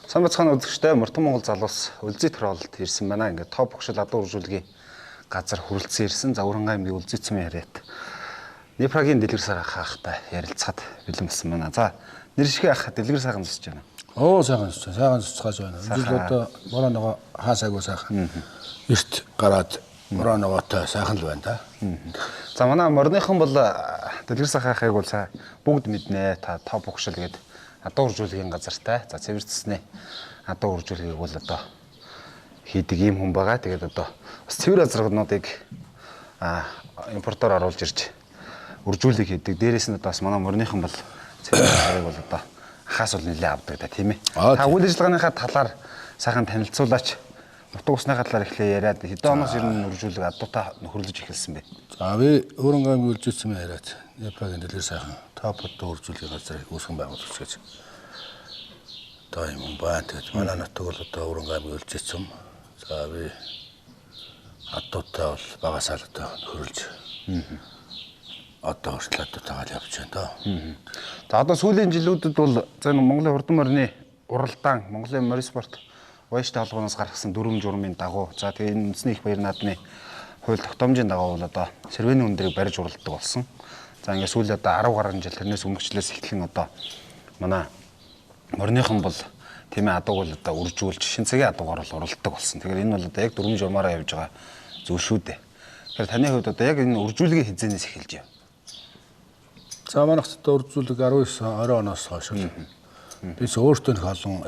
Сайн бацхан үзэгчтэй Мөртөн Монгол залуус Үлзий троллд ирсэн байна. Ингээд топ хөшөл адуу үржүүлгийн газар хүрэлцэн ирсэн. За Өрөнгө аймгийн Үлзий цэм яриад Непрагийн дэлгэр сарах хаахтай ярилцахад бэлэн болсон байна. За нэршгэ ах дэлгэр сайхан зүсэж байна. Оо сайхан зүсэж байна. Жил одоо борооного хаасаагүй сайхан. Эрт гараад борооновотой сайхан л байна да. За манай морныхан бол дэлгэр сахахыг бол сайн бүгд мэднэ. Та топ хөшөл гэдэг адуу үржүүлгийн газартай. За цэвэр цэснэ адуу үржүүлгийг бол одоо хийдэг юм хүн байгаа. Тэгээд одоо бас цэвэр азаргнуудыг импортоор оруулж ирж үржүүлэг хийдэг. Дээрээс нь одоо бас манай морныхан бол цэвэр азаргыг бол одоо хаас бол нэлээд авдаг да тийм ээ. Та үйл ажиллагааныхаа талаар сайхан танилцуулаач. Нутаг усныхаа талаар эхлээ яриад хэдэн оноос ер нь үржүүлэг адуутай нөхөрлөж эхэлсэн бэ? За би Өрөнгө аймгийн Үлзий цэм яриад Непрагийн дэлгэр сайхан топ адуу үржүүлгийн газрыг үүсгэн байгуулж гэж. Одоо юм байна. Тэгээд манай нутаг бол одоо Өрөнгө аймгийн Үлзий цэм. За би адуутай бол багасаа л одоо нөхөрлөж. Одоо хүртэл адуутайгаар явж байна доо. За одоо сүүлийн жилүүдэд бол за Монголын хурдан морины уралдаан, Монголын морин спорт Уяштай холбооноос гаргасан дүрм журмын дагуу. За тэгээ энэ үндэсний их баяр наадмын хууль тогтоомжийн дагуу бол одоо сервэний өндрийг барьж уралдаг болсон. За ингээд сүүлийн одоо 10 гаруй жил тэрнээс өмнөчлөөс эхлэн одоо манай морныхан бол тийм ээ адууг бол одоо үржүүлж шин цагийн адуугаар бол уралдаг болсон. Тэгэхээр энэ бол одоо яг дүрм журмаараа явж байгаа зүйл шүү дээ. Тэгэхээр таны хувьд одоо яг энэ үржүүлгийн хязгаарнаас эхэлж байна. За манайх одоо үржүүлэг 19 20 оноос хойш л бид өөртөө их олон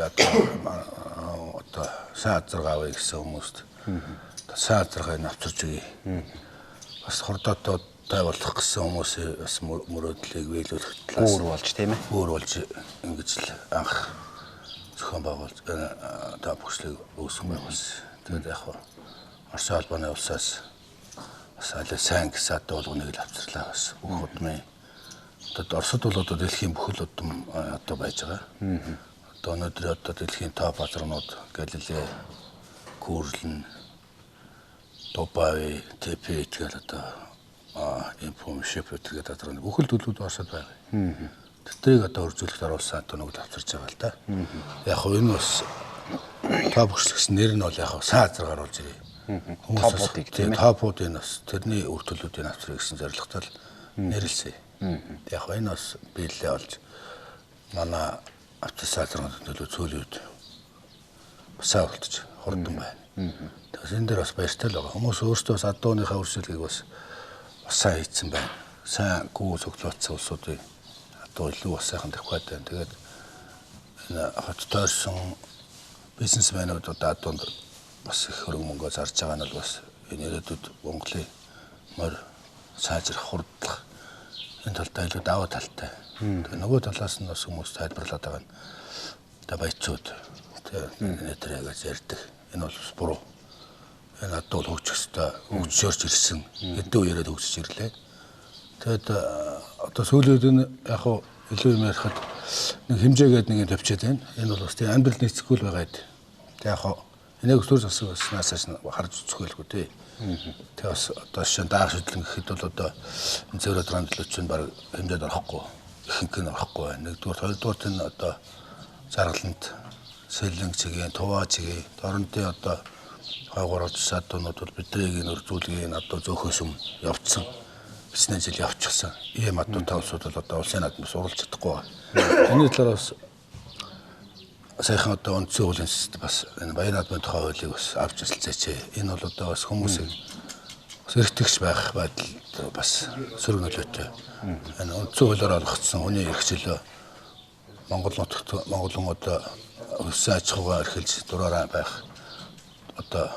одоо сайн азаргаа авъя гэсэн хүмүүст сайн азаргаа навчирч өгье. Бас хордоотоо тайварлах гэсэн хүмүүсийн бас мөрөөдлийг биелүүлэх талаас өөр болж тийм ээ. Өөр болж ингэж л анх зохион байгуулж та бүхшлийг үүсгэн байгуулсан. Тэгээд яг Орос улбаны улсаас бас аль сайн гэсэн адуу болгоныг л авчирлаа бас бүх удмын. Одоо Оросд бол одоо дэлхийн бүхэл удам одоо байж байгаа. Одоо өнөөдөр одоо дэлхийн топ газрууд Галилей, Курлен, Дубай, Тэпэ гэдэг одоо инфомшип гэдэг газрууд бүхэл төлөвлөлт Оросд байгаа. Тэднийг одоо үржүүлэлт оруулсан адуунууд авчирч байгаа л да. Яг хөө энэ бас топ хөшлөгс нэр нь бол яг сайн азаргаар оруулж ирээ. Топуудыг тийм ээ. Топуудын бас тэрний үр төлөвлөлтийг авчрах гэсэн зорилготой нэрлсэн. Яг энэ бас биелэлээ олж манай авчирсан азаргууд төлөө цөөлөд басаа болтож хурдан байна. Тэгэхээр энэ дээр бас баяртай л байгаа. Хүмүүс өөрсдөө бас адууныхаа үржүүлгийг бас сайн хийцэн байна. Сайн гүү цоглоодсан улсуудын адуу илүү бас сайхан тавьхад байна. Тэгээд энэ хоттой ирсэн бизнесмэнүүд одоо адуунд бас их хөрөнгө мөнгө зарж байгаа нь бол бас энэ ирээдүйд Монголын морь сайжрах хурдлах энэ талтай илүү даваа талтай. Тэгээ нөгөө талаас нь бас хүмүүс тайлбарлаад байгаа нь одоо баячууд тэгээ нэтрээгээс ярьдаг. Энэ бол буруу. Энэ адуу хөгжих ёстой, хөгжөөрч ирсэн. Хэдэн үеэрээ хөгжиж ирлээ. Тэгээд одоо сүүлийн үед яг илүү юм ярихад нэг хэмжээгээд нэг юм төвчээд байна. Энэ бол бас тийм амьдрал нийцэхгүй л байгаа юм. Тэг яг энийг өсвөр засаг баснаас харж үзэхэлгүй тий. Тэгээ бас одоо шинэ даах шийдлэн гэхэд бол одоо энэ цэвэр транслоч нь баг хэмжээд орохгүй ихэнх нь орохгүй байна. Нэгдүгээр хоёрдугаар энэ одоо заргаланд сэлэнг чигийн туваа чигийн дорнодын одоо хойгоорч садуунууд бол бидний энэ үржүүлгийн одоо зөөхөөс өмнө явцсан бичнэ жил явчихсан. Ийм адуутай улсууд бол одоо улсын наадмаас уралж чадахгүй байна. Энэ талаар бас сайхан одоо үндсэн хуулийн бас энэ баяр наадмын тухай хуулийг бас авч ирэлцээч. Энэ бол одоо бас хүмүүсийг бас эртгэж байх байдал бас сөрөг нөлөөтэй. Энэ үндсэн хуулиар олгогдсон хүний эрх чөлөө Монголын одоо өссөн аж ахуйгаа эрхэлж дураараа байх одоо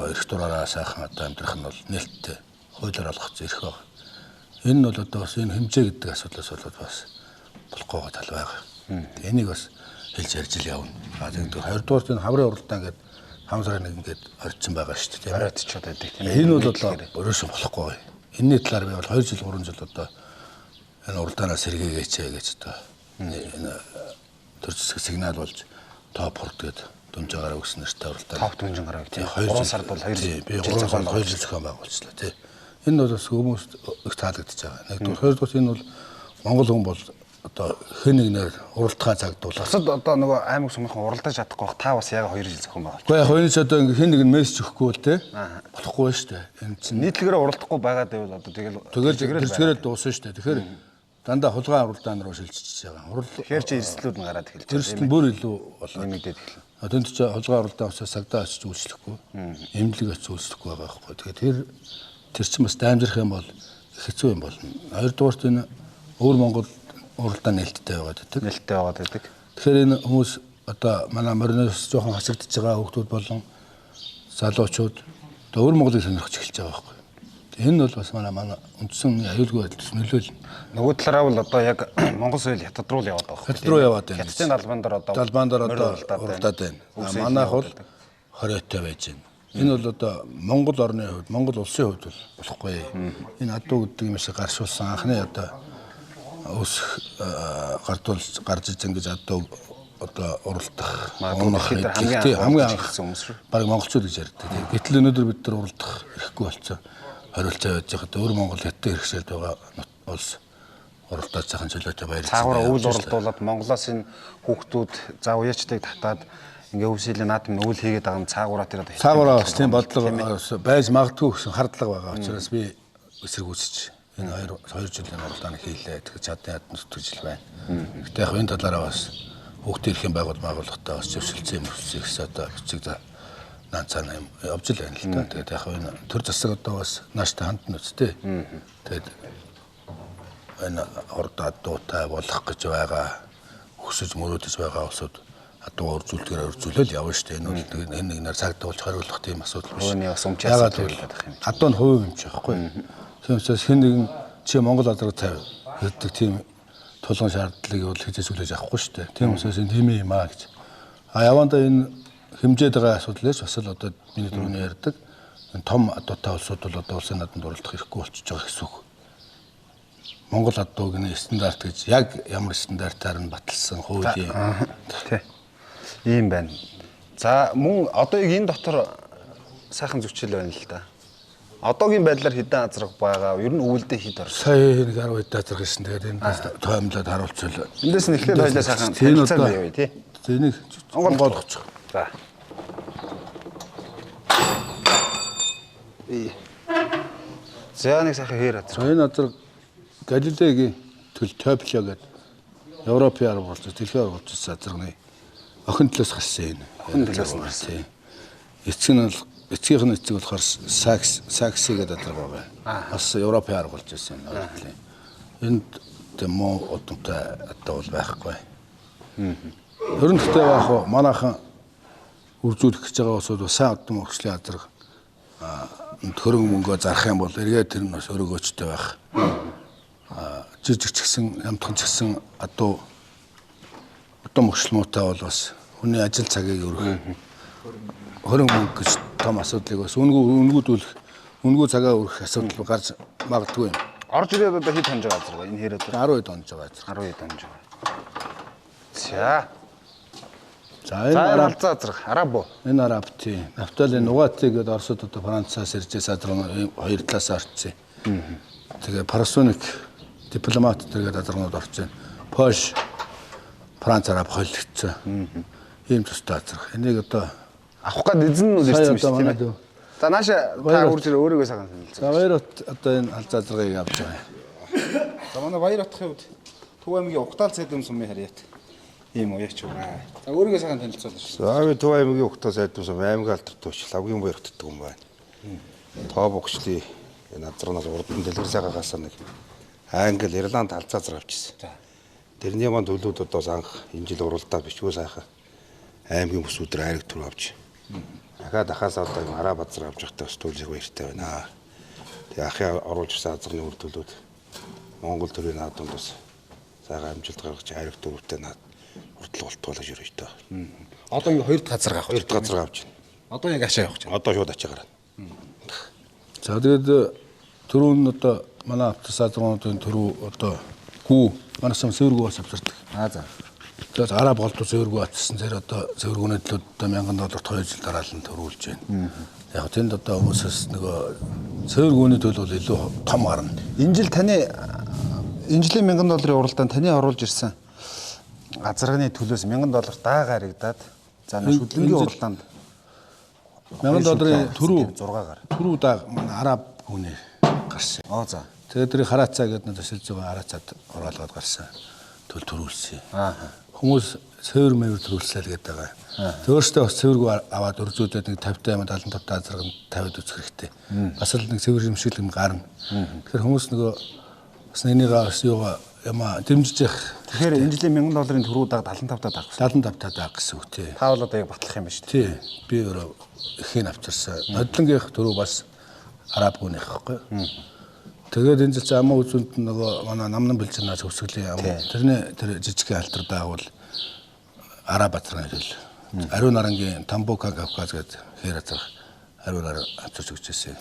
эрх дураараа сайхан одоо амьдрах нь бол нээлттэй хуулиар олгогдсон эрх байна. Энэ нь бол одоо бас энэ хэмжээ гэдэг асуудлаас бол бас болохгүй тал байгаа. Энийг бас хэлж ярьж л явна. Тэгэхээр 2 дугаар энэ хаврын уралдаан гэдэг 5 сарын 1 гээд орцсон байгаа шүү дээ. Оройтчод байдаг тийм ээ. Энэ бол өөрөөсөө болохгүй. Энэний талаар би бол 2 жил 3 жил одоо энэ уралдаанаас сэргээгээч гэж одоо энэ төр зэсэг сигнал болж топ хорд гээд дүнжаагаараа өгсөн нэртэй уралдаан. Топ дүнжаагаараа тийм 3 сард бол 2 жил 2 жил зохион байгуулчихлаа тий. Энэ бол бас хүмүүст их таалагдчихж байгаа. Нэгдүгээр хоёрдугаар энэ бол Монгол хүн бол одоо хэн нэгнээр уралдахаа цагдуулах. Бусад одоо нөгөө аймаг сумынхан уралдаж чадахгүй бах та бас яг 2 жил зохион байгуулж. Гэхдээ яг хоёрын одоо ингээ хэн нэг нь мессеж өгөхгүй бол те болохгүй байна шүү дээ. Энэ чинь Нийтлэгээрээ уралдахгүй байгаад байвал одоо тэгэл дуусна шүү дээ. Тэгэхээр дандаа хулгай уралдаан руу шилжиж байгаа. Тэгэхээр чи эрсдлүүд нь гараад эхэлж эрсдэл нь бүр илүү болоод нэмэгдээд эхэлнэ. Тэнд чи хулгай уралдаан усаас сагдаа очиж үйлчлэхгүй, эмнэлэг очиж үйлчлэхгүй байгаа байхгүй. Тэгэхээр тэр чинь бас даймжрах юм бол их хэцүү юм болно. Хоёрдугаарт энэ өвөр Монгол уралдаан нээлттэй байгаад байдаг. Нээлттэй байгаад байдаг. Тэгэхээр энэ хүмүүс одоо манай мориноос жоохон хасагдж байгаа хүмүүс болон залуучууд одоо өвөр Монголыг сонирхож эхэлж байгаа байхгүй. Энэ бол бас манай үндсэн аюулгүй байдлаас нөлөөлнө. Нөгөө талаараа бол одоо яг Монгол соёл хятад руу л яваад байгаа байхгүй. Хятад руу яваад байна. Хятадын далбан дээр одоо уралдаад байна. Манайх бол 20-той байж байна. Энэ бол одоо Монгол орны хувьд, Монгол улсын хувьд бол болохгүй. Энэ адуу гэдэг юм шиг гаршуулсан анхны одоо өсөх гарч ирж ингэж адуу одоо уралдах хамгийн анх баг монголчууд гэж ярьдаг. Гэтэл өнөөдөр бид нар уралдах ирэхгүй болцсон. Хариулцаа байж хаад өвөр Монгол хятад хэрэгсэлд байгаа улс уралдаж цахан чөлөөтэй баярлалаа. Цаагаараа үйл уралдуулад Монголоос энэ хүүхдүүд за уяачдыг татаад ингээ өвсөлийн наадам үйл хийгээд байгаа цаагаараа тэр цаагаараа бас тийм бодлого байж магадгүй гэсэн хардлага байгаа учраас би эсэргүүцэж энэ 2 жилийн уралдааны хийлээ. Тэгэхээр чадны яд нүтгэж байна. Гэтэ яг энэ талаараа бас хүүхдийн эрхийн байгууллагатай бас зөвшөлдсөн юм өсөж одоо бичиг наацаана явж л байна л та. Тэгээд яг энэ төр засаг одоо бас нааштай хандна үстэй. Тэгээд энэ ордод дуутай болох гэж байгаа өсөж мөрөөдөж байгаа улсууд адуу үржүүлэлт явна шүү дээ. Энэ нэгнээр цагдуулж хариулах тийм асуудал биш. Ягаад гэвэл адуу нь хувь юм чи байхгүй. Тийм учраас хэн нэгэн чи Монгол алдраг тавь гэдэг тийм тулгын шаардлагыг бол хийж үлээж авахгүй шүү дээ. Тийм учраас энэ тийм юм аа гэж. Явандаа энэ хэмжээд байгаа асуудлээс бас л одоо миний түрүүний ярьдаг энэ том адуутай улсууд бол одоо улсын наадамд оролцох хэрэггүй болчихж байгаа гэсэн үг. Монгол адуугийн стандарт гэж яг ямар стандартаар нь баталсан хуулийн тий. Ийм байна. За мөн одоо яг энэ дотор сайхан зөвчл байна л да. Одоогийн байдлаар хэдэн азраг байгаа? Ер нь өвөлдөө хэд орсон? Сая нэг 10 хэд азраг гэсэн. Тэгээд энэ тоомлоод харуулчихвал эндээс нь эхлээд хоёлаа сайхан танилцсан байв тий. Энийг онгойлгочих. За. За нэг сайхан хээр азраг. Энэ азраг Галилегийн төл Топио гэдэг Европын арга болж дэлхийн арга болж азрагны охин төлөөс гарсан энэ. Охин төлөөс гарсан. Эцэг нь бол эцгийнх нь эцэг болохоор Сакси гэдэг азраг байгаа. Бас Европын арга болж байсан юм. Энд тэмо одонтой одоо бол байхгүй. Ер нь гэхдээ яг манайхан үржүүлэх гэж байгаа усуд сайн одон өргөслийн азраг хөрөнгө мөнгөө зарах юм бол эргээд тэр нь бас өргөөчтэй байх. Жижиг ч гэсэн ямтхан ч гэсэн адуу мөкшлмөтэй бол бас хүний ажил цагийг өргөх хөрөнгө мөнгө гэж том асуудлыг бас үнгүй цагаа өргөх асуудал гарч магадгүй юм. Орж ирээд одоо хэд хонж байгаа азраг энэ хэрэг 10 хэд хонж байгаа азраг. 10 хэд хонж байгаа. За энэ араб азраг араб уу? Энэ араб тий. Нафтали Нугати гэдэг Оросд одоо Францаас иржээс азраг хоёр талаас орцсон. Тэгээ Парасоник дипломат гэдэг азрагнууд орцсон. Польш Франц араб холилдсон. Ийм тустай азраг. Энийг одоо авах гээд эзэн нь ирсэн юм шүү дээ. За нааша та үрж ирээ өөрийгөө сайхан танилцуулъя. За Баярот одоо энэ алзаа азрагыг авч байгаа. За манай Баяротын хувьд Төв аймгийн Угтаал цайдын сумын харьяат ийм уяач байгаа. За өөрийгөө сайхан танилцуулъя шүү. За би Төв аймгийн Угтаал цайдын сумын аймгийн алдартай Лавгийн Баяротдаг юм байна. Тоо богчлын энэ азрагнаас урдан дэлгэр цагаагаас нэг Англи, Ирланд алзаа азраг авчихсан. Тэрний маань төлөвлөд одоо анх энэ жил уралдаа бичгөө сайхан аймгийн бүсүүдээр хайрыг түр авч. Дахиад ахаас одоо юм араб азраг авч явахдаа бас төлөв баяртай байна. Тэгээ ахын оруулж ирсэн азрагны үр төлөвд Монгол төрийн наадамд бас сайхан амжилт гаргаж хайрыг түрүүтэй наад хүртэл болтгоолж өрөөж таа. Одоо ингэ хоёр дахь азраг авах. Хоёр дахь азраг авч байна. Одоо яг ашаа явах гэж байна. Одоо шууд ачаа гараад. За тэгээд түрүүн одоо манай автос азрагнуудын түрүү одоо гүү манайс цэвэргүү бас авчирдаг. За. Тэгээд араб голдуу цэвэргүү атсан зэрэг одоо цэвэргүүний төлөд одоо $1000 2 жил дараалан төрүүлж байна. Яг тэнд одоо хүмүүсээс нөгөө цэвэргүүний төлөв илүү том гарна. Энэ жил таны Энэ жилийн $1000 уралдаанд таны оруулж ирсэн азарганы төлөөс $1000 даага харагдаад за шүдлэнгийн уралдаанд $1000 6 гараа. түрүү дааг манай араб хүний гарсан. За. Тэгээд тэр хараацаа гэдэг нь төсөл зүйн хараацаад оруулаад гарсан. Төрүүлсэн. Хүмүүс цэвэр мэвэр төрүүлсэй л гэдэг байгаа. Өөртөө бас цэвэргүй аваад өрзүүлээд нэг 50-тай 75 азарганд 50-д үзэх хэрэгтэй. Бас л нэг цэвэр юм шиг юм гарна. Тэгэхээр хүмүүс нөгөө бас нэгнийгаа бас юугаа яма дэмжиж явах. Тэгэхээр энэ жилийн $1000 түрүү дааг 75-таа даах. 75-таа даах гэсэн үг тий. Та бол одоо яг батлах юм ба шүү дээ. Тий. Би өөрөө ихийн авчирсан. Нодлонгийнх түрүү бас араб хүнийх хэвгүй. Тэгээд энэ жил амаа үзүүлд нөгөө манай намнан бэлчнаас өсгөлийн ам тэрний тэр жижигхэн алтар даавал араб батрын хэл. Ариун нарангийн Тамбука Кавказ гэдэг хэр атар ариун наран авчирч өгчээсэн.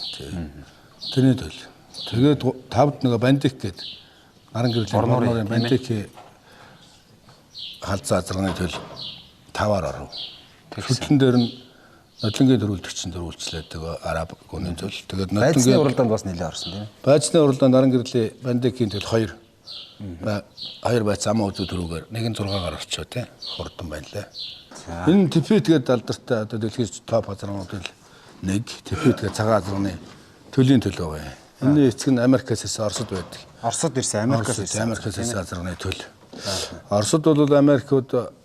Тэрний төл. Тэгээд тавд нөгөө бандик гэдэг наран гэрлийн орнорын бандик халзаа азрагны төл 5-аар оров. Шүтлэн дээр нь нодлонгийн төрүүлэгчийн төрүүлчлээд тэгээ араб гүнийн төл. Тэгээд нодлонгийн уралдаанд бас нэлээд орсон тийм. Байцны уралдаанд наран гэрлийн бандикийн төл 2. Хоёр байц амаа үзүү төрүүгээр 1-6-аар орчоо тийм. Хурдан байна лээ. Энэ Тибет гэдэг алдартай одоо дэлхийн топ газрууд л 1 Тибет гэдэг цагаан азрагны төлийн төл байгаа юм. Энэний эцэг нь Америкаас Оросд байдаг. Оросд ирсэн Америкаас азрагны төл. Оросд бол Америкууд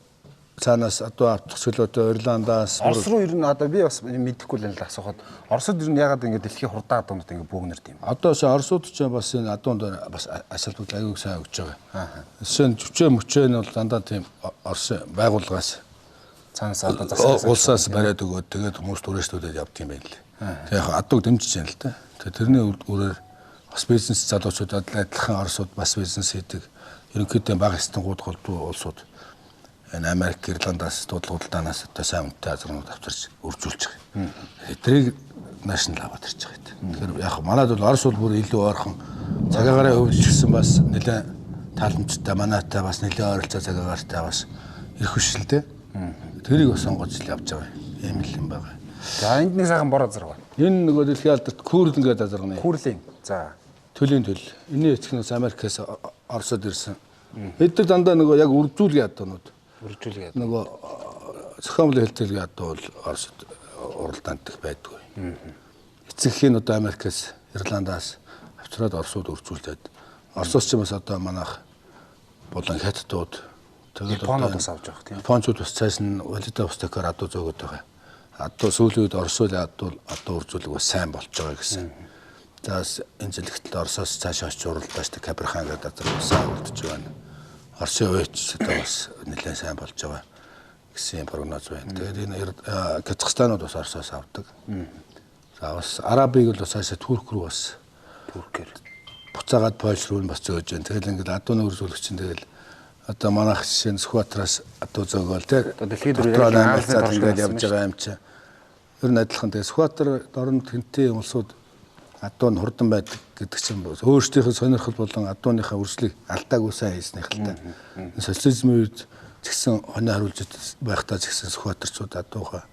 цаанаас одоо авчих чөлөөтэй Ирландаас Орос руу ер нь одоо би бас мэдэхгүй л асуухад Оросд ер нь ягаад ингэ дэлхийн хурдан адуунууд ингэ бөөгнөрд юм. Одоо Оросууд ч бас энэ адуунд бас ашиглалт аягүй сайн өгч байгаа. Жишээ нь жүчээ мөчөө нь бол дандаа тийм Орос байгууллагаас цаанаас одоо засаг улсаас бариад өгөөд тэгээд хүмүүс туристуудад явдаг юм байна л. Тэгээд яг адууг дэмжиж байна л да. Тэгээд тэрний үрээр бас бизнес залуучуудад адилхан Оросууд бас бизнес хийдэг. Ерөнхийдөө бага стангууд голдуу улсууд энэ Америк, Ирландаас дуудлагуудаас одоо сайн үнэтэй азарнууд авчирч үржүүлж байгаа. Тэрийг наашнл аваад ирж байгаа. Тэгэхээр яг манайд бол Орос бол бүр илүү ойрхон цагаагаар хөвлөжсөн бас нэлээд тааламжтай манайтай бас нэлээд ойролцоо цагаагаартай бас ирэх хүшилтэй. Тэрийг бас сонгож л явж байгаа юм л юм байгаа. За энд нэг сайхан бор азар байна. Энэ нөгөө дэлхийн алдарт Күүрлэн гэдэг азарганы. Күүрлийн. За. Төлийн төл. Энийн эцгнээс Америкаас Оросод ирсэн. Бид нар дандаа нөгөө яг үржүүлгийн адуунууд. Үржүүлгээд. Нөгөө зохиомлын хэлтэлгийн адуу бол Оросд уралдаанд байдгүй. Эцэгхийн одоо Америкаас, Ирландаас авчираад Оросууд үржүүлээд Оросоос ч бас одоо манайх болон хятадууд тэгээд Японууд бас авч явах тийм. Японууд бас цааш нь Владивостокоор адуу зөөгöd байгаа. Адуу сүүлийн үед Оросууд адуу үржүүлэг бас сайн болж байгаа гэсэн. За энэ жилэгтэл Оросоос цааш очиж уралдааш Кабирхан гэдэг азар сайн уралдаж байна. Оросын үеч одоо бас нэлээд сайн болж байгаа гэсэн прогноз байна. Тэгээд энэ Казахстанууд бас Оросоос авдаг. За бас Арабыг бол бас цаашаа Турк руу бас Туркээр буцаагаад Польш руу бас зөөж байна. Тэгэл ингээд адууны үржүүлэгч чинь тэгэл одоо манайх жишээ нь Сүхбаатараас адуу зөөгөөл тэ дэлхийн дөрөв ингээд явж байгаа юм чи. Ер нь адилхан тэгээ Сүхбаатар дорнод хэнтэй улсууд адуу нь хурдан байдаг гэдэг чинь өөрсдийнхөө сонирхол болон адууныхаа үржлийг алдаагүй сайн хийснийх л та. Социализмын үед згсэн хонь харуулж байхдаа згсэн Сүхбаатарчууд адуугаа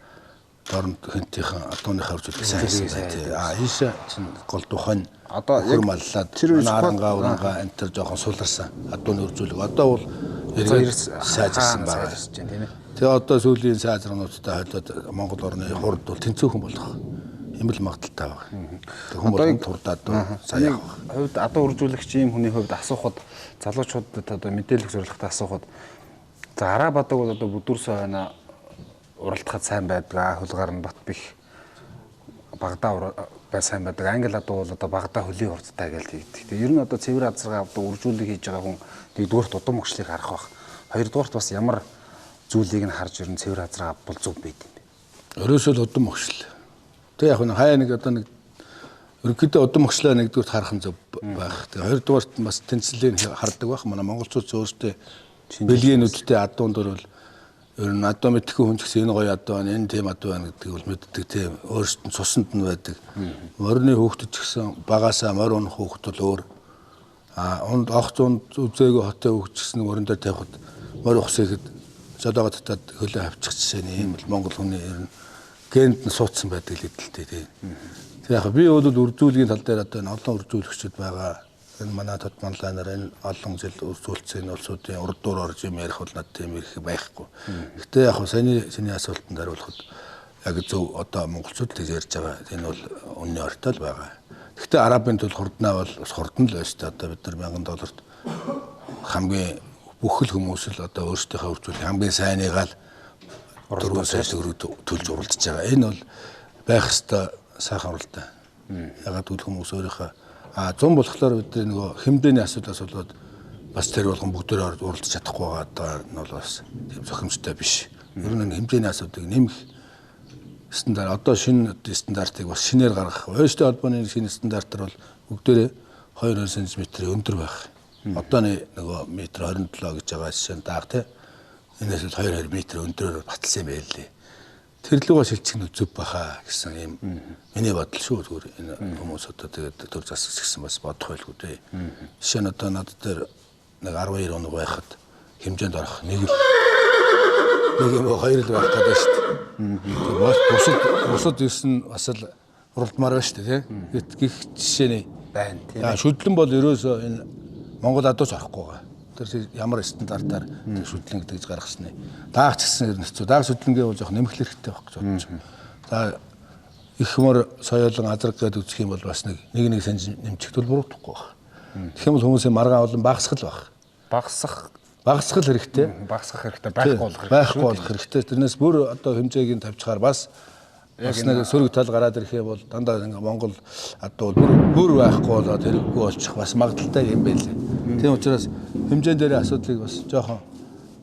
дорнод хэнтийнхэн адууныхаа үржлийг сайн хийсэн бай. Ийшээ чинь голдуу хонь одоо яг маллаад нарангаа урангаа энэ төр жоохон суларсан адууны үржүүлэг. Одоо бол сайжирсан байгаа тийм ээ. Тэгээ одоо сүүлийн сайжрнуудтай хойдоод Монгол орны хурд бол тэнцүүхэн болох юм л магадaltaй байгаа. Хүмүүс турдаад сайн явах. Хувьд адуу үржүүлэгчийн хүний хувьд асуухад залуучуудад одоо мэдээлэл зорилготой асуухад за араб адаг бол одоо бүдүүрсөө байна уралдахад сайн байдаг, хулгаар нь бат бих Багдаа бай сайн байдаг. Англи адуу бол одоо Багдаа хөлийн хурдтай гэж хэлдэг. Тэгээ ер нь одоо цэвэр азаргаа одоо үржүүлэг хийж байгаа хүн нэгдүгээрт удам өгшлийг харах бах. Хоёрдугаарт бас ямар зүйлийг нь харж ер нь цэвэр азаргаа бол зүг байд юм бэ. Ерөөсөө л удам өгшил. Тэг яг хаяа нэг одоо нэг ерөнхийдөө удам өгшлөө нэгдүгээрт харах нь зөв байх. Тэгээ хоёрдугаарт бас тэнцлийг хардаг байх. Манай монголчууд өөрсдөө бэлгэнүүдтэй адуунд бол ер нь адуу мэдхгүй хүн ч гэсэн энэ гоё адуу байна, энэ тийм адуу байна гэдгийг бол мэддэг тийм. Өөрсдөд нь цуснд нь байдаг. Морины хүүхдэд ч гэсэн багасаа морь унах хүүхд бол өөр. Унд огц унд үзээгөө хотоо хүүхд ч гэсэн морин дээр тавихад морь ухс ихэд жолоогоо татаад хөлөө авчих жишээ нь ийм л монгол хүний ер нь генд нь суудсан байдаг л эдэлтэй тийм. Тэг яг би бол үржүүлгийн тал дээр одоо энэ олон үржүүлэгчид байгаа. Энэ манай тодмонлайнаар энэ олон жил үзүүлсэн улсуудын урд дуур орж юм ярих бол над тийм их байхгүй. Гэхдээ яг саяны асуултанд хариулахад яг зөв одоо монголчууд л ярьж байгаа. Энэ бол үнний ортой л байгаа. Гэхдээ арабын төл хурднаа бол бас хурдан л байж та одоо бид нар $1000 хамгийн бүх л хүмүүс л одоо өөрсдийнхөө хөгжүүлэх хамгийн сайныгаа л 4 сая төгрөг төлж уралдаж байгаа. Энэ бол байх ёстой сайхан уралдаан. Ягаад гэвэл хүмүүс өөрийнхөө 100 болохоор бид нөгөө хэмжээний асуудлаас болоод бас тэр болгон бүгдээр уралдаж чадахгүй байгаа нь бол бас тийм зохимжтой биш. Ер нь хэмжээний асуудлыг нэмэх стандарт одоо шинэ стандартыг бас шинээр гаргах. Ойштой холбооны шинэ стандартаар бол бүгдээрээ 2 см өндөр байх. Одооны нөгөө метр 27 гэж байгаа жишээ даах тий. Энэс л 2 метр өндөрөөр баталсан юм байлээ. Тэр лугаа шилжих нь зөв баха гэсэн юм миний бодол шүү. Зүгээр энэ хүмүүс одоо тэгээд төр засагч гэсэн бас бодох байлгүй дээ. Жишээ нь одоо над дээр нэг 12 оног байхад хэмжээнд орох нэг юм хоёр л байх гэдэг шүү дээ. Бас бусад ирсэн бас л уралдмаар байна шүү дээ тий. Гэх жишээний байна тийм. Шүтлэн бол ерөөсөө энэ Монгол адууч орохгүй байгаа. Тэр ямар стандартаар шүтлэн гэж гаргасан нь. Даагч гэсэн ер нь хэцүү. Дааг шүтлэнгээ бол жоох нэмэх хэрэгтэй байх гэж бодож байна. За их хэмээр соёолон азраг гэдээ үзэх юм бол бас нэг санж нэмчихд бол буруудахгүй байх. Тэгэх юм бол хүмүүсийн маргаан олон багасгал байх. Багасгал хэрэгтэй. Багасгах хэрэгтэй. Байхгүй болох хэрэгтэй. Тэрнээс бүр одоо хэмжээг нь тавьчихаар бас нэг сөрөг тал гараад ирэх юм бол дандаа ингээ Монгол адуу бүр байхгүй болоод хэрэггүй болчих бас магадaltaй юм байлээ. Тийм учраас хэмжээнд дээр асуудлыг бас жоохон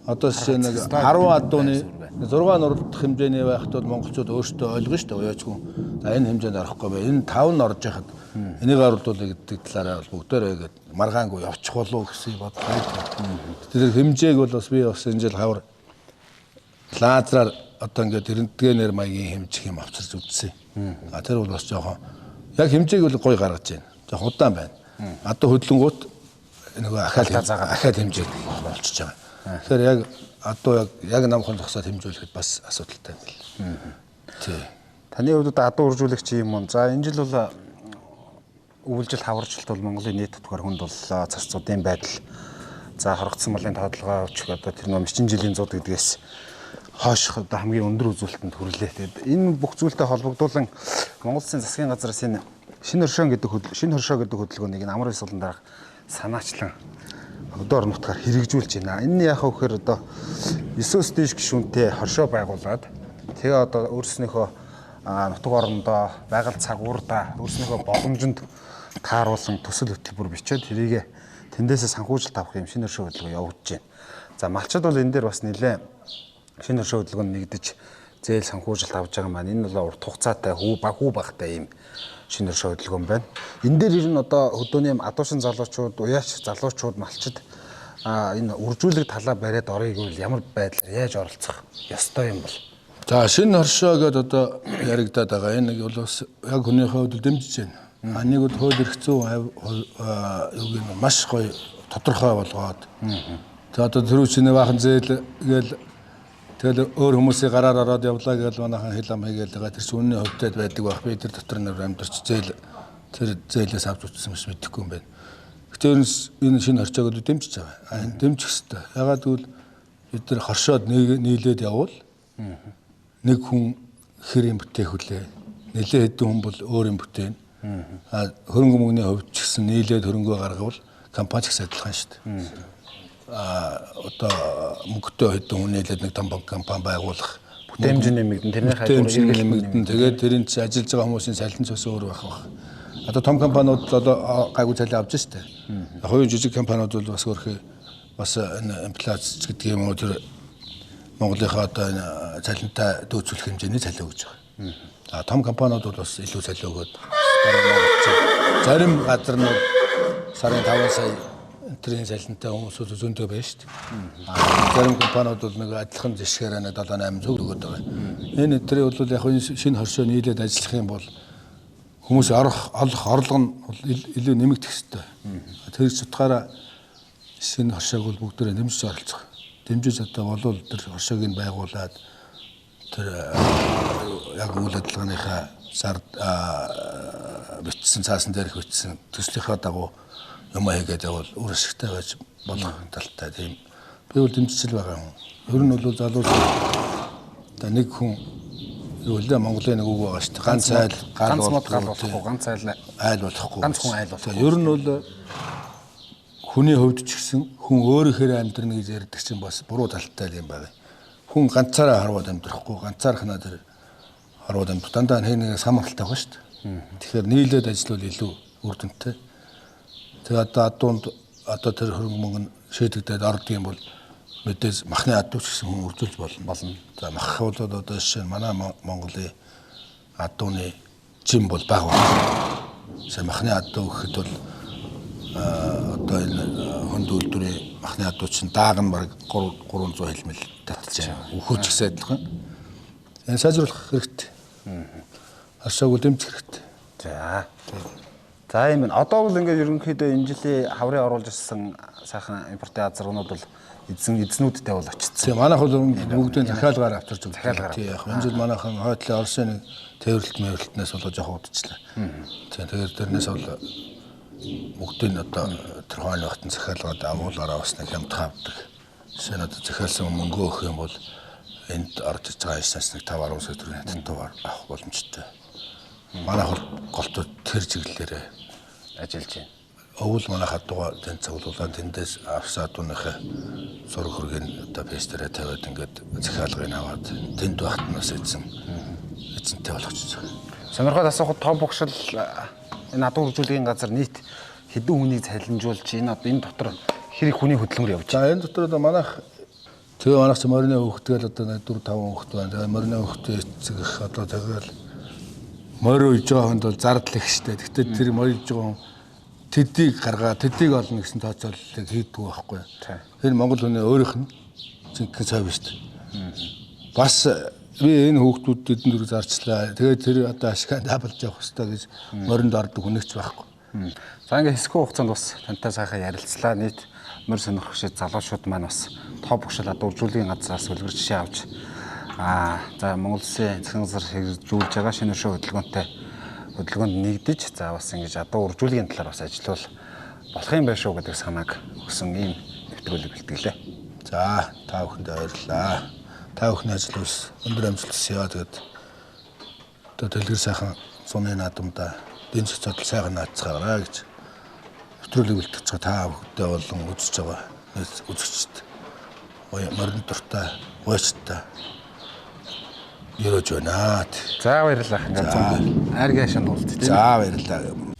одоо жишээ нэг 10 адууны 6 нурлах хэмжээний байхад бол монголчууд өөрсдөө ойлгоно шүү дээ. Уяачгүй. За энэ хэмжээнд орохгүй бай. Энэ 5 нь орж яхад энийг оруулах гэдэг талаараа бол бүгдээрээ ингээд маргаангүй явчих болов гэсэн бодлоо. Тэр хэмжээг бол бас би бас энэ жил хавар лазераар одоо ингээд эрдэнэтгээр маягийн хэмжих юм авчирч үзсэн. Тэр бол бас жоохон яг хэмжээг бол гоё гаргаж байна. Жоохон удаан байна. Одоо хөдлөнгүүт нөгөө ахаад хэмжээг болчихж байгаа. Тэгэхээр яг одоо яг намхан зогсоод хэмжүүлэхэд бас асуудалтай байна. Тий. Таны хувьд одоо адуу үржүүлэгч юм уу? За энэ жил бол өвөлжил хаваржилт бол Монголын нийт татвар хүнд бол зарцуудын байдал. За хорогдсон малын тоотлогоо өчг одоо тэр нөө мэчин жилийн 100 гэдгээс хойш одоо хамгийн өндөр үзүүлэлтэнд хүрлээ. Тэгээд энэ бүх зүйлтэй холбогдуулан Монгол Улсын засгийн газраас энэ шинэ хоршоо гэдэг хөдөлгөөнийг амар ёслолон дараах санаачлан өдөр нутгаар хэрэгжүүлж байна. Энэ яах вэ гэхээр одоо 9-өөс дээш гишүүнтэй хоршоо байгуулад тэгээ одоо өөрснийхөө нутаг орондоо байгаль цагуурдаа өөрснийхөө боломжинд тааруулсан төсөл хөтөлбөр бичээд тэрийг тэндээсээ санхүүжилт авах юм шинэ хоршоо хөдөлгөөн явуулж байна. За малчид бол энэ дээр бас нэлээд шинэ хоршоо хөдөлгөөнд нэгдэж зээл санхүүжилт авж байгаа маань энэ бол урт хугацаатай хүү багтай юм шинэ хоршоо хөдөлгөөн байна. Энэ дээр ер нь одоо хөдөөний адуушин залуучууд, уяач залуучууд, малчид энэ үржүүлэг талаа бариад орё гэвэл ямар байдлаар яаж оролцох ёстой юм бол? За шинэ хоршоо гэдээ одоо яригадаад байгаа. Энэ бол бас яг хүний хувьд дэмжиж байна. Нэг бол хууль эрх зүйн юуг нь маш гоё тодорхой болгоод. Тэгээ одоо түрүү чиний баахан зээл гээл тэгэл өөр хүмүүсийн гараар ороод явлаа гэж манайхан хэл ам хийгээл байгаа. Тэр чинь үнний хувьтай байдаг байх. Би тэр дотор нэр амьдарч тэр зээлээс авч утсан юм шиг мэдэхгүй юм байна. Гэтэ энэ шинэ хоршоог дэмжиж байгаа. Энэ дэмжих хэрэгтэй. Ягаад гэвэл бид нар хоршоод нийлээд явбал нэг хүн хэр юм бүтээх үлээ. Нэлээд хэдэн хүн бол өөр юм бүтээн. Хөрөнгө мөнгөний хувьд ч гэсэн нийлээд хөрөнгөө гаргавал компани ч адилхан шүү дээ. Одоо мөнгөтэй хэдэн хүн нийлээд нэг том компани байгуулах. Бүтээмж нэмэгдэн тэрний хайдвар нэмэгдэн. Тэгээд тэрийн чи ажиллаж байгаа хүмүүсийн салхин цус өөр байх баг. Одоо том компаниуд л одоо гайгүй цалин авч шүү дээ. Хоёрын жижиг компаниуд бол бас өөрхий бас энэ инфляц гэдэг юм уу тэр Монголынхаа одоо энэ цалинтай дөөцүүлэх хэмжээний цалин өгж байгаа. Том компаниуд бол бас илүү цалин өгөөд зарим газар нь сарын 5 сая энтрийн цалинтай хүмүүс зөндөө байна шүү дээ. Зарим компаниуд бол нэг адилхан зэшгээр нэг 7-8 зөв өгөөд байгаа. Энэ энтрийн бол яг шинэ хоршоо нийлээд ажиллах юм бол хүмүүсийн олох орлого нь илүү нэмэгдэх ёстой. Тэр чутгаараа шинэ хоршоог бол бүгдээрээ нэмж оролцох. Дэмжиж одоо болвол тэр хоршоог нь байгуулад тэр яг үйл ажиллагааныхаа сард бичсэн цаасан дээрх бичсэн төслийнхаа дагуу юм хийгээд явал үр ашигтай байж болох талтай тийм. Би бол дэмжижл байгаа юм. Ер нь бол залуус одоо нэг хүн юу л да Монголын нэг үг байгаа шүү дээ. Ганц айл ганц мод гал болохгүй, ганц айл болохгүй. ганц хүн айл болохгүй. Ер нь бол хүний хувьд ч гэсэн хүн өөрөөхөө амьдрна гэж ярьдаг чинь бас буруу талтай юм байна. Хүн ганцаараа харууд амьдрахгүй, ганцаархнаа тэр харууд амьдрах дандаа нэг самаралтай байгаа шүү дээ. Тэгэхээр нийлээд ажиллавал илүү үр дүнтэй. Тэгээ одоо адуунд одоо тэр хөрөнгө мөнгө шийдэгдээд ордгийн бол мэдээж махны адуу ч гэсэн хүн үржүүлж болно. За мах бол одоо жишээ нь манай Монголын адууны жим бол бага байна. Сая махны адуу гэхэд бол одоо энэ хүнд үйлдвэрийн махны адуу чинь дааг нь бараг 300 хэлмэл татчих. Өхөөч гэсэн адилхан. Энэ сайжруулах хэрэгтэй. Аршаагүй дэмжих хэрэгтэй. За. За юм байна. Одоо бол ингээд ерөнхийдөө энэ жилийн хаврын оруулж ирсэн сайхан импортын азаргнууд бол эзнүүдтэй бол очсон. Тийм манайх бол бүгдийн захиалгаар авчирч өгдөг. Тийм яг энэ жил манайхан хойтлын Оросын нэг тээвэрлэлт мэвэрлэлтнээс болоо жоохон удажлаа. Тийм тэгээд тэрнээс бол бүгдийн одоо тэр хойны багтан захиалгаад агуулаараа бас нэг хямдхан авдаг. Жишээ нь одоо захиалсан мөнгөө өгөх юм бол энд орж иж байгаа эснээс нэг 5-10 сая төгрөгийн татвар авах боломжтой. Манайх бол голтууд тэр чиглэлээр ажиллаж байна. Өвөл манай хадууга тэнд цуглуулаад тэндээс авсан адууныхаа зураг хөргийн одоо пестэрэ тавиад ингээд захиалгыг аваад тэнд багтнаас эзэнтэй болгочихсон. Сонирхоод асуухад том богшил энэ адуу үржүүлгийн газар нийт хэдэн хүнийг цалинжуулж энэ дотор хэрэг хүний хөдөлмөр явж байна. За энэ дотор одоо манайх тэгээ манайх ч морины хөвгтгээл одоо 4-5 хөвгт байна. Тэгээ морины хөвгтөө эцэг их одоо тэгэл морь үйж байгаа хүнд бол зардал их штэ. Гэхдээ тэр морь үйж байгаа хүн тэдийг гаргаа тэдийг олно гэсэн тооцооллыг хийдгүү байхгүй. Энэ Монгол хүний өөрийнх нь зинхэнэ цав шүү дээ. Бас би энэ хүүхдүүдэд дүр зарчлаа. Тэгээд тэр одоо ашиганд хавлж явах хэрэгтэй гэж моринд ордог хүнэгч байхгүй. За ингээ хэсэг хугацаанд бас тантай сайхан ярилцлаа. Нийт морь сонирхогч залуучууд маань бас топ богшил адуу үржүүлгийн газраас үлгэр жишээ авч за Монгол Улсын засгийн газар хэрэгжүүлж байгаа шинэ өршөө хөдөлгөөнд нэгдэж за бас ингэж адуу үржүүлгийн талаар бас ажиллавал болох юм байна шүү гэдэг санааг өгсөн ийм нэвтрүүлэг бэлтгэлээ. За та бүхэндээ баярлалаа. Та бүхний ажил ус өндөр амжилт хүсье. Тэгээд одоо дэлгэр сайхан сумын наадамда дэнцэх цодол сайхан наацгаарай гэж нэвтрүүлэг бэлтгэж байгаа та бүхэндээ болон үзэж байгаа үзэгчд морин дуртай уучтай ерөөж байна. За баярлалаа. Ингээд айргийн шанд уулзъя. За баярлалаа.